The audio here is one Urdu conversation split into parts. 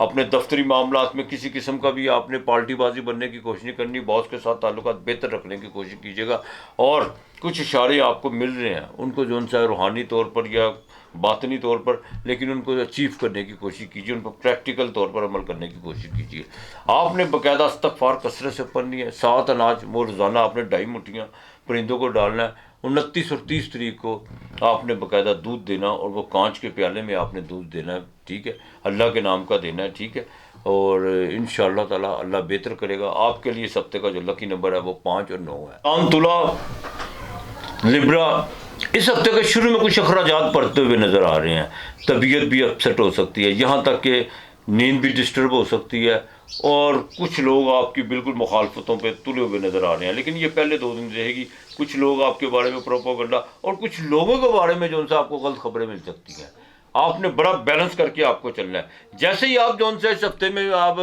اپنے دفتری معاملات میں کسی قسم کا بھی آپ نے پالٹی بازی بننے کی کوشش نہیں کرنی، باس کے ساتھ تعلقات بہتر رکھنے کی کوشش کیجیے گا، اور کچھ اشارے آپ کو مل رہے ہیں ان کو جو سا روحانی طور پر یا باطنی طور پر، لیکن ان کو اچیو کرنے کی کوشش کیجیے، ان کو پریکٹیکل طور پر عمل کرنے کی کوشش کیجیے۔ آپ نے باقاعدہ استغفار کثرت سے پڑھنی ہے، 7 اناج وہ روزانہ آپ نے 2.5 مٹھیاں پرندوں کو ڈالنا ہے۔ 29 اور 30 تاریخ کو آپ نے باقاعدہ دودھ دینا، اور وہ کانچ کے پیالے میں آپ نے دودھ دینا ہے، ٹھیک ہے، اللہ کے نام کا دینا ہے، ٹھیک ہے، اور انشاءاللہ تعالی اللہ بہتر کرے گا آپ کے لیے۔ اس ہفتے کا جو لکی نمبر ہے وہ 5 اور 9 ہے۔ عام طلا لبرا، اس ہفتے کے شروع میں کچھ اخراجات پڑتے ہوئے نظر آ رہے ہیں، طبیعت بھی اپسیٹ ہو سکتی ہے، یہاں تک کہ نیند بھی ڈسٹرب ہو سکتی ہے، اور کچھ لوگ آپ کی بالکل مخالفتوں پہ تلے ہوئے نظر آ رہے ہیں، لیکن یہ پہلے 2 دن رہے گی۔ کچھ لوگ آپ کے بارے میں پروپیگنڈا، اور کچھ لوگوں کے بارے میں جو ان سے آپ کو غلط خبریں مل سکتی ہیں۔ آپ نے بڑا بیلنس کر کے آپ کو چلنا ہے۔ جیسے ہی آپ جو سے اس ہفتے میں آپ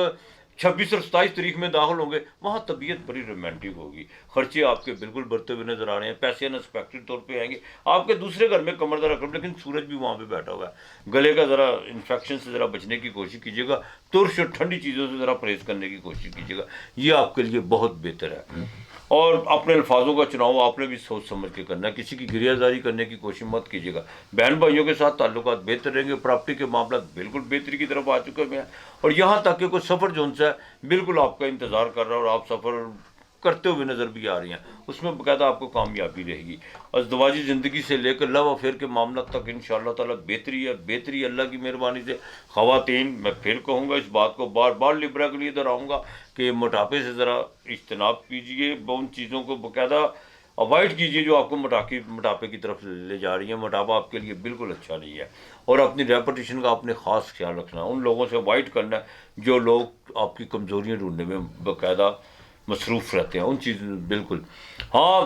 26 اور 27 تاریخ میں داخل ہوں گے، وہاں طبیعت بڑی رومانٹک ہوگی، خرچے آپ کے بالکل بڑھتے ہوئے نظر آ رہے ہیں، پیسے انسپیکٹڈ طور پہ آئیں گے، آپ کے دوسرے گھر میں کمر درد رکھ، لیکن سورج بھی وہاں پہ بیٹھا ہوا ہے، گلے کا ذرا انفیکشن سے ذرا بچنے کی کوشش کیجیے گا، ترش اور ٹھنڈی چیزوں سے ذرا پرہیز کرنے کی کوشش کیجیے گا، یہ آپ کے لیے بہت بہتر ہے۔ اور اپنے الفاظوں کا چناؤ آپ نے بھی سوچ سمجھ کے کرنا ہے، کسی کی گریہ زاری کرنے کی کوشش مت کیجیے گا۔ بہن بھائیوں کے ساتھ تعلقات بہتر رہیں گے، پراپرٹی کے معاملات بالکل بہتری کی طرف آ چکے ہوئے ہیں، اور یہاں تک کہ کوئی سفر جو ہے بالکل آپ کا انتظار کر رہا ہے، اور آپ سفر کرتے ہوئے نظر بھی آ رہی ہیں، اس میں باقاعدہ آپ کو کامیابی رہے گی۔ ازدواجی زندگی سے لے کر لو افیئر کے معاملات تک انشاءاللہ تعالیٰ بہتری ہے، بہتری ہے اللہ کی مہربانی سے۔ خواتین، میں پھر کہوں گا اس بات کو بار بار لبرا کے لیے دہراؤں گا کہ موٹاپے سے ذرا اجتناب کیجیے، ان چیزوں کو باقاعدہ اوائڈ کیجیے جو آپ کو موٹاپے کی طرف لے جا رہی ہیں۔ موٹاپا آپ کے لیے بالکل اچھا نہیں ہے، اور اپنی ریپوٹیشن کا آپ نے خاص خیال رکھنا ہے، ان لوگوں سے اوائڈ کرنا ہے جو لوگ آپ کی کمزوریاں ڈھونڈنے میں باقاعدہ مصروف رہتے ہیں، ان چیزوں بالکل۔ ہاں،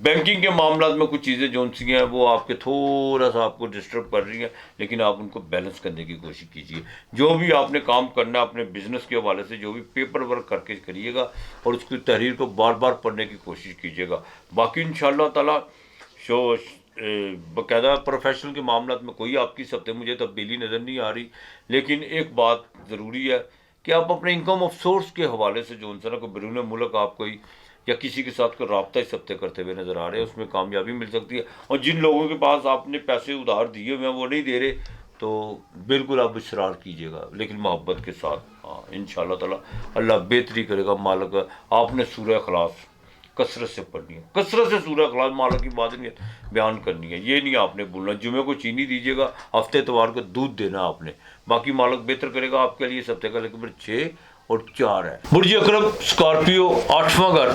بینکنگ کے معاملات میں کچھ چیزیں جو سی ہیں وہ آپ کے تھوڑا سا آپ کو ڈسٹرب کر رہی ہیں، لیکن آپ ان کو بیلنس کرنے کی کوشش کیجیے۔ جو بھی آپ نے کام کرنا ہے اپنے بزنس کے حوالے سے، جو بھی پیپر ورک کر کے کریے گا، اور اس کی تحریر کو بار بار پڑھنے کی کوشش کیجیے گا۔ باقی انشاءاللہ تعالیٰ باقاعدہ پروفیشنل کے معاملات میں کوئی آپ کی اس ہفتے مجھے تبدیلی نظر نہیں آ رہی، لیکن ایک بات ضروری ہے کہ آپ اپنے انکم آف سورس کے حوالے سے جو انسان کو بیرون ملک آپ کوئی یا کسی کے ساتھ کوئی رابطہ اس ہفتے کرتے ہوئے نظر آ رہے ہیں، اس میں کامیابی مل سکتی ہے۔ اور جن لوگوں کے پاس آپ نے پیسے ادھار دیے ہوئے ہیں وہ نہیں دے رہے، تو بالکل آپ اصرار کیجیے گا، لیکن محبت کے ساتھ۔ ہاں، انشاءاللہ تعالیٰ اللہ بہتری کرے گا مالک۔ آپ نے سورہ اخلاص کثرت سے پڑھنی ہے، کثرت سے سورہ اخلاص مالک کی بادنیت بیان کرنی ہے، یہ نہیں آپ نے بھولنا۔ جمعے کو چینی دیجیے گا، ہفتے اتوار کو دودھ دینا آپ نے، باقی مالک بہتر کرے گا آپ کے لیے۔ اس ہفتے کا نمبر 6 اور 4 ہے۔ برج اکرم اسکارپیو، 8واں گھر۔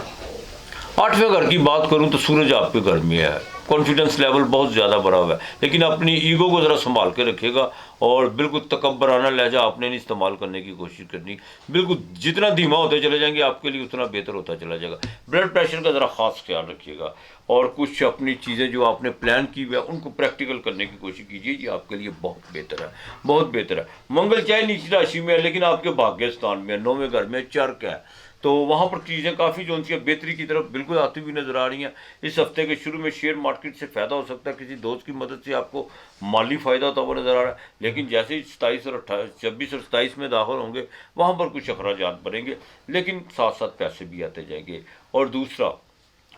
8ویں گھر کی بات کروں تو سورج آپ کے گھر میں ہے، کانفیڈنس لیول بہت زیادہ بڑا ہوا ہے، لیکن اپنی ایگو کو ذرا سنبھال کے رکھیے گا، اور بالکل تکبرانہ لہجہ آپ نے نہیں استعمال کرنے کی کوشش کرنی۔ بالکل جتنا دھیما ہوتے چلے جائیں گے آپ کے لیے اتنا بہتر ہوتا چلا جائے گا۔ بلڈ پریشر کا ذرا خاص خیال رکھیے گا، اور کچھ اپنی چیزیں جو آپ نے پلان کی ہوئی ہے ان کو پریکٹیکل کرنے کی کوشش کیجیے، یہ آپ کے لیے بہت بہتر ہے، بہت بہتر ہے۔ منگل چاہے نیچی راشی میں ہے، لیکن آپ کے بھاگیہ ستان میں ہے، 9ویں گھر میں چرک ہے، تو وہاں پر چیزیں کافی جو ان کی بہتری کی طرف بالکل آتی ہوئی نظر آ رہی ہیں۔ اس ہفتے کے شروع میں شیئر مارکیٹ سے فائدہ ہو سکتا ہے، کسی دوست کی مدد سے آپ کو مالی فائدہ ہوتا ہوا نظر آ رہا ہے، لیکن جیسے ہی 26 اور 27 میں داخل ہوں گے وہاں پر کچھ اخراجات بڑھیں گے، لیکن ساتھ ساتھ پیسے بھی آتے جائیں گے۔ اور دوسرا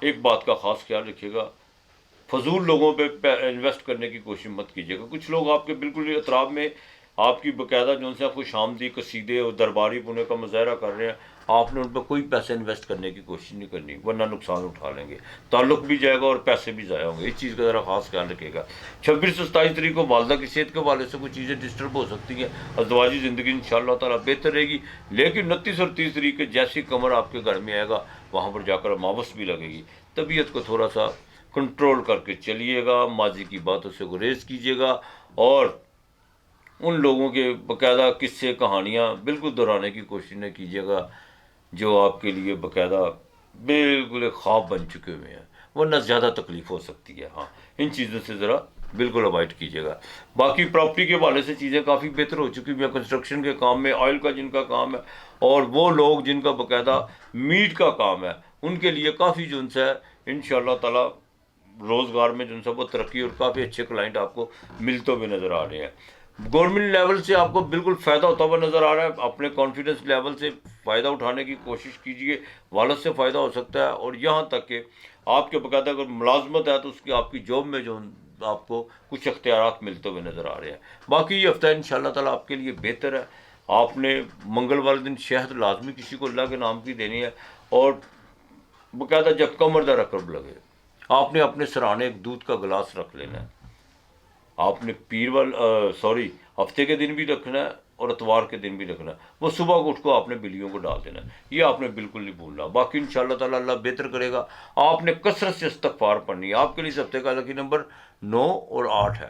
ایک بات کا خاص خیال رکھیے گا، فضول لوگوں پہ انویسٹ کرنے کی کوشش مت کیجیے گا۔ کچھ لوگ آپ کے بالکل اطراف میں آپ کی باقاعدہ جو سے خوش آمدید قصیدے اور درباری پونے کا مظاہرہ کر رہے ہیں، آپ نے ان پہ کوئی پیسے انویسٹ کرنے کی کوشش نہیں کرنی، ورنہ نقصان اٹھا لیں گے، تعلق بھی جائے گا اور پیسے بھی ضائع ہوں گے۔ اس چیز کا ذرا خاص خیال رکھیے گا۔ 26 سے 27 تاریخ کو والدہ کی صحت کے حوالے سے کچھ چیزیں ڈسٹرب ہو سکتی ہیں، ازدواجی زندگی انشاءاللہ تعالیٰ بہتر رہے گی، لیکن 29 اور 30 تاریخ کے جیسی قمر آپ کے گھر میں آئے گا وہاں پر جا کر اماوس بھی لگے گی۔ طبیعت کو تھوڑا سا کنٹرول کر کے چلیے گا، ماضی کی باتوں سے گریز کیجیے گا، اور ان لوگوں کے باقاعدہ قصے کہانیاں بالکل دہرانے کی کوشش نہ کیجیے گا جو آپ کے لیے باقاعدہ بالکل ایک خواب بن چکے ہوئے ہیں، ورنہ زیادہ تکلیف ہو سکتی ہے۔ ہاں، ان چیزوں سے ذرا بالکل اوائڈ کیجیے گا۔ باقی پراپرٹی کے حوالے سے چیزیں کافی بہتر ہو چکی ہوئی ہیں، کنسٹرکشن کے کام میں، آئل کا جن کا کام ہے، اور وہ لوگ جن کا باقاعدہ میٹ کا کام ہے، ان کے لیے کافی جو ہے انشاءاللہ تعالیٰ روزگار میں جو وہ ترقی اور کافی اچھے کلائنٹ آپ کو ملتے ہوئے نظر آ رہے ہیں۔ گورنمنٹ لیول سے آپ کو بالکل فائدہ ہوتا ہوا نظر آ رہا ہے. اپنے کانفیڈنس لیول سے فائدہ اٹھانے کی کوشش کیجیے. والد سے فائدہ ہو سکتا ہے، اور یہاں تک کہ آپ کے باقاعدہ اگر ملازمت ہے تو اس کی آپ کی جاب میں جو آپ کو کچھ اختیارات ملتے ہوئے نظر آ رہے ہیں. باقی یہ ہفتہ ان شاء اللہ تعالیٰ آپ کے لیے بہتر ہے. آپ نے منگل والے دن شہد لازمی کسی کو اللہ کے نام کی دینی ہے، اور باقاعدہ جب کمر در رقب لگے آپ نے اپنے سرانے ایک دودھ کا گلاس رکھ لینا ہے. آپ نے ہفتے کے دن بھی رکھنا ہے اور اتوار کے دن بھی رکھنا ہے. وہ صبح کو اٹھ کو آپ نے بلیوں کو ڈال دینا ہے. یہ آپ نے بالکل نہیں بھولنا. باقی ان شاء اللہ تعالیٰ اللہ بہتر کرے گا. آپ نے کثرت سے استغفار پڑھنی ہے. آپ کے لیے اس ہفتے کا لکی نمبر 9 اور 8 ہے.